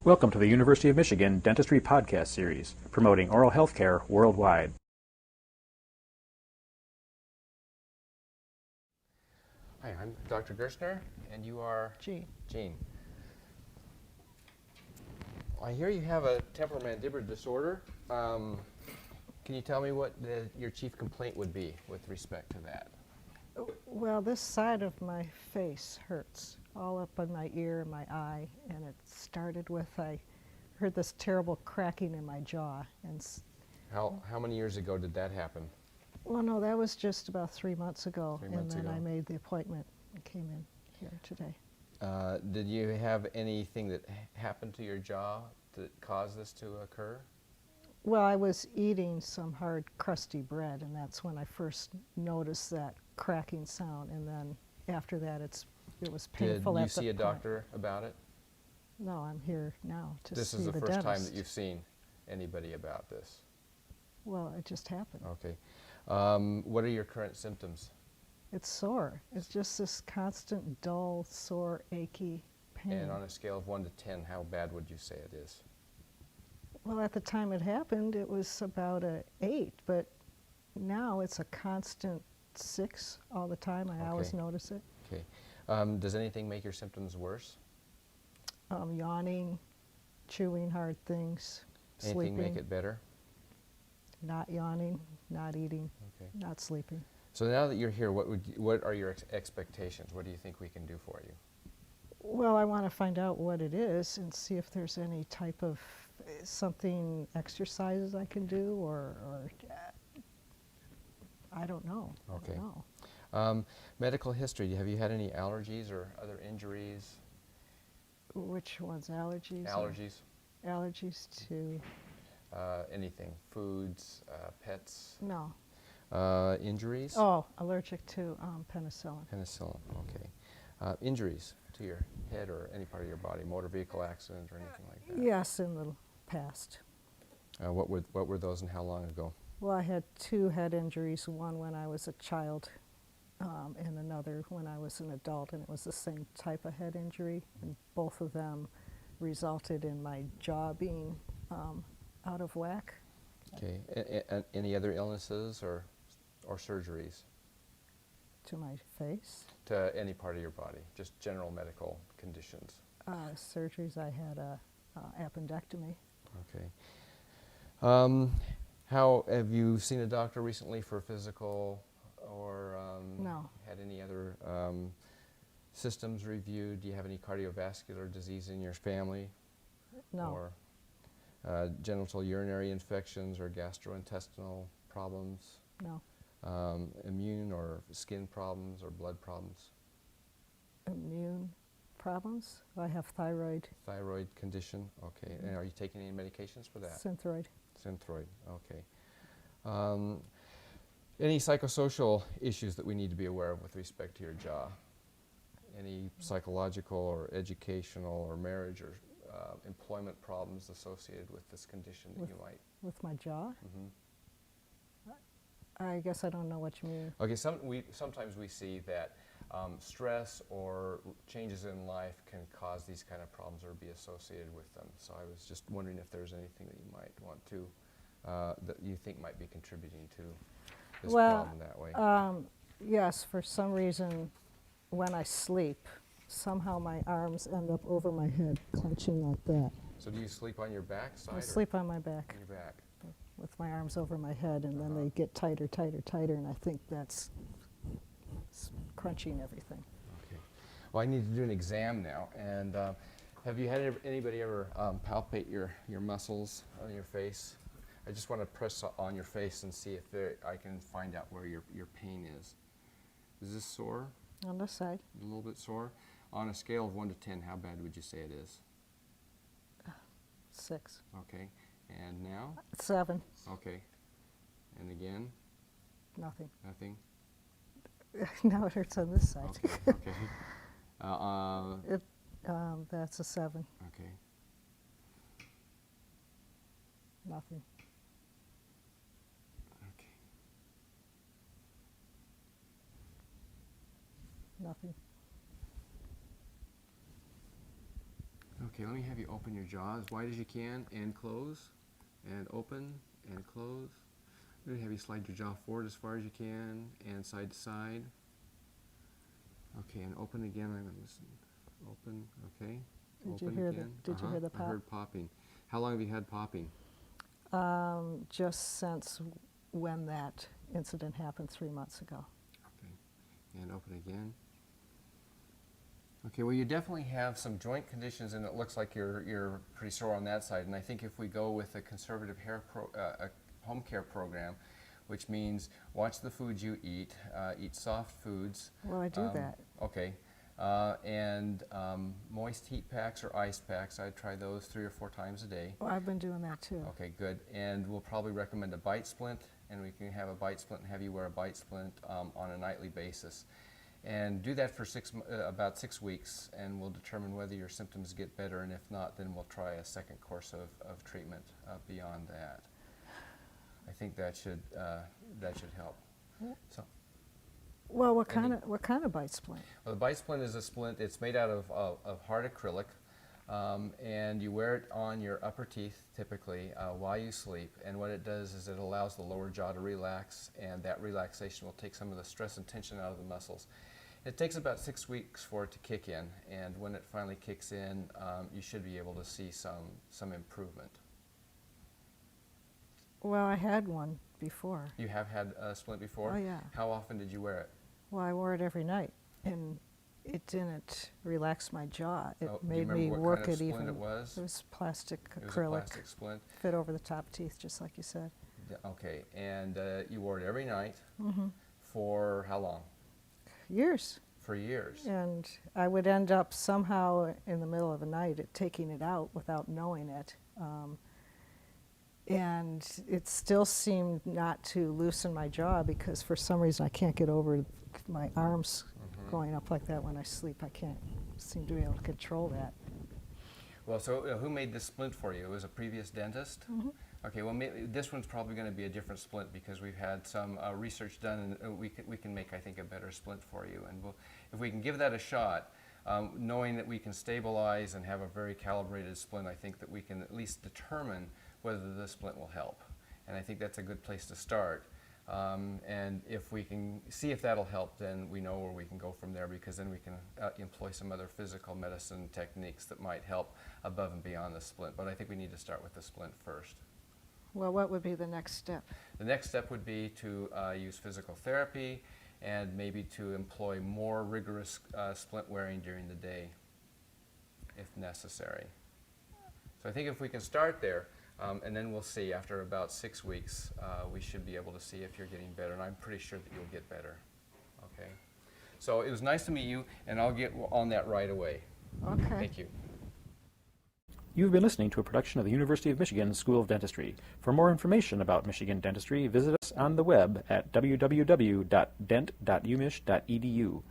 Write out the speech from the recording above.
Welcome to the University of Michigan Dentistry Podcast Series, promoting oral health care worldwide. Hi, I'm Dr. Gerstner, and you are? Jean. Jean. I hear you have a temporomandibular disorder. Can you tell me what your chief complaint would be with respect to that? Well, this side of my face hurts, all up on my ear and my eye, and it started with I heard this terrible cracking in my jaw. And How many years ago did that happen? well, no, that was just about 3 months ago, 3 months and then ago. I made the appointment and came in here today. Did you have anything that happened to your jaw that caused this to occur? Well, I was eating some hard, crusty bread, and that's when I first noticed that cracking sound, and then after that it was painful. Did you at the see a point. doctor about it? No, I'm here now to This see is the first dentist. time that you've seen anybody about this. Well, it just happened. Okay. What are your current symptoms? It's sore. It's just this constant, dull, sore, achy pain. And on a scale of 1 to 10, how bad would you say it is? Well, at the time it happened, it was about a 8, but now it's a constant 6 all the time. I always Okay. notice it. Okay. Does anything make your symptoms worse? Yawning, chewing hard things, Anything sleeping, make it better? not yawning, not eating, Okay. not sleeping. So now that you're here, what are your expectations? What do you think we can do for you? Well, I want to find out what it is and see if there's any type of something, exercises I can do, or I don't know. Okay. I don't know. Medical history, have you had any allergies or other injuries? Which ones? Allergies? Allergies? Allergies to, Anything? Foods, pets? no. Injuries? Oh, allergic to penicillin. Penicillin, okay. Injuries to your head or any part of your body, motor vehicle accident or anything like that? Yes, in the past. What were those and how long ago? Well, I had 2 head injuries, one when I was a child and another when I was an adult, and it was the same type of head injury, and both of them resulted in my jaw being out of whack. Okay. Any other illnesses or surgeries To my face. to any part of your body? Just general medical conditions. Surgeries, I had a appendectomy. Okay. How have you seen a doctor recently for physical or No. had any other systems reviewed? Do you have any cardiovascular disease in your family? No. Or genital urinary infections or gastrointestinal problems? No. Immune or skin problems or blood problems? Immune problems. I have thyroid, Thyroid condition? Okay. And are you taking any medications for that? synthroid. Synthroid, okay. Any psychosocial issues that we need to be aware of with respect to your jaw? Any psychological or educational or marriage or employment problems associated with this condition that you might? With my jaw? Mhm. I guess I don't know what you mean. Okay, sometimes we see that stress or changes in life can cause these kind of problems or be associated with them. So I was just wondering if there's anything that you might want to, that you think might be contributing to this problem that way. Yes, for some reason, when I sleep, somehow my arms end up over my head, clenching like that. So do you sleep on your back side I or sleep on my back on your back? with my arms over my head, and then they get tighter, tighter, tighter, and I think that's crunching everything. Okay. Well, I need to do an exam now. And have you had anybody ever palpate your muscles on your face? I just want to press on your face and see if I can find out where your pain is. Is this sore? On this side, A little bit sore? On a scale of 1 to 10, how bad would you say it is? 6. Okay. And now? 7. Okay. And again? Nothing. Nothing? Now it hurts on this side. Okay. Okay. That's a 7. Okay. Nothing. Okay. Nothing. Okay, let me have you open your jaw as wide as you can and close, and open and close. Let me have you slide your jaw forward as far as you can and side to side. Okay, and open again. I'm going to listen. Open, okay. Did Open you hear again. the Did you hear the pop? I heard popping. How long have you had popping? Just since when that incident happened 3 months ago. Okay, and open again. Okay, well, you definitely have some joint conditions, and it looks like you're pretty sore on that side. And I think if we go with a conservative a home care program, which means watch the foods you eat, eat soft foods. Well, I do that. Okay, and moist heat packs or ice packs. I'd try those 3 or 4 times a day. Well, I've been doing that too. Okay, good. And we'll probably recommend a bite splint, and we can have a bite splint and have you wear a bite splint on a nightly basis. And do that for about 6 weeks, and we'll determine whether your symptoms get better, and if not, then we'll try a second course of treatment beyond that. I think that should help. So, well, what kind of bite splint? well, the bite splint is a splint. It's made out of hard acrylic, and you wear it on your upper teeth typically while you sleep. And what it does is it allows the lower jaw to relax, and that relaxation will take some of the stress and tension out of the muscles. It takes about 6 weeks for it to kick in, and when it finally kicks in, you should be able to see some improvement. Well, I had one before. You have had a splint before? Oh, yeah. How often did you wear it? Well, I wore it every night, and it didn't relax my jaw. It Do you made remember me what work kind of it splint even. it was? It was plastic It was acrylic. a plastic splint. Fit over the top teeth, just like you said. Okay, and you wore it every night Mm-hmm. for how long? Years. For years. And I would end up somehow in the middle of the night taking it out without knowing it. And it still seemed not to loosen my jaw because for some reason I can't get over my arms going up like that when I sleep. I can't seem to be able to control that. Well, so who made this splint for you? It was a previous dentist? Mm-hmm. Okay, well, this one's probably going to be a different splint because we've had some research done, and we can make, I think, a better splint for you. And if we can give that a shot, knowing that we can stabilize and have a very calibrated splint, I think that we can at least determine whether the splint will help. And I think that's a good place to start. And if we can see if that'll help, then we know where we can go from there, because then we can employ some other physical medicine techniques that might help above and beyond the splint. But I think we need to start with the splint first. Well, what would be the next step? The next step would be to use physical therapy and maybe to employ more rigorous splint wearing during the day if necessary. So I think if we can start there, and then we'll see after about 6 weeks, we should be able to see if you're getting better, and I'm pretty sure that you'll get better. Okay? So it was nice to meet you, and I'll get on that right away. Okay. Thank you. You've been listening to a production of the University of Michigan School of Dentistry. For more information about Michigan dentistry, visit us on the web at www.dent.umich.edu.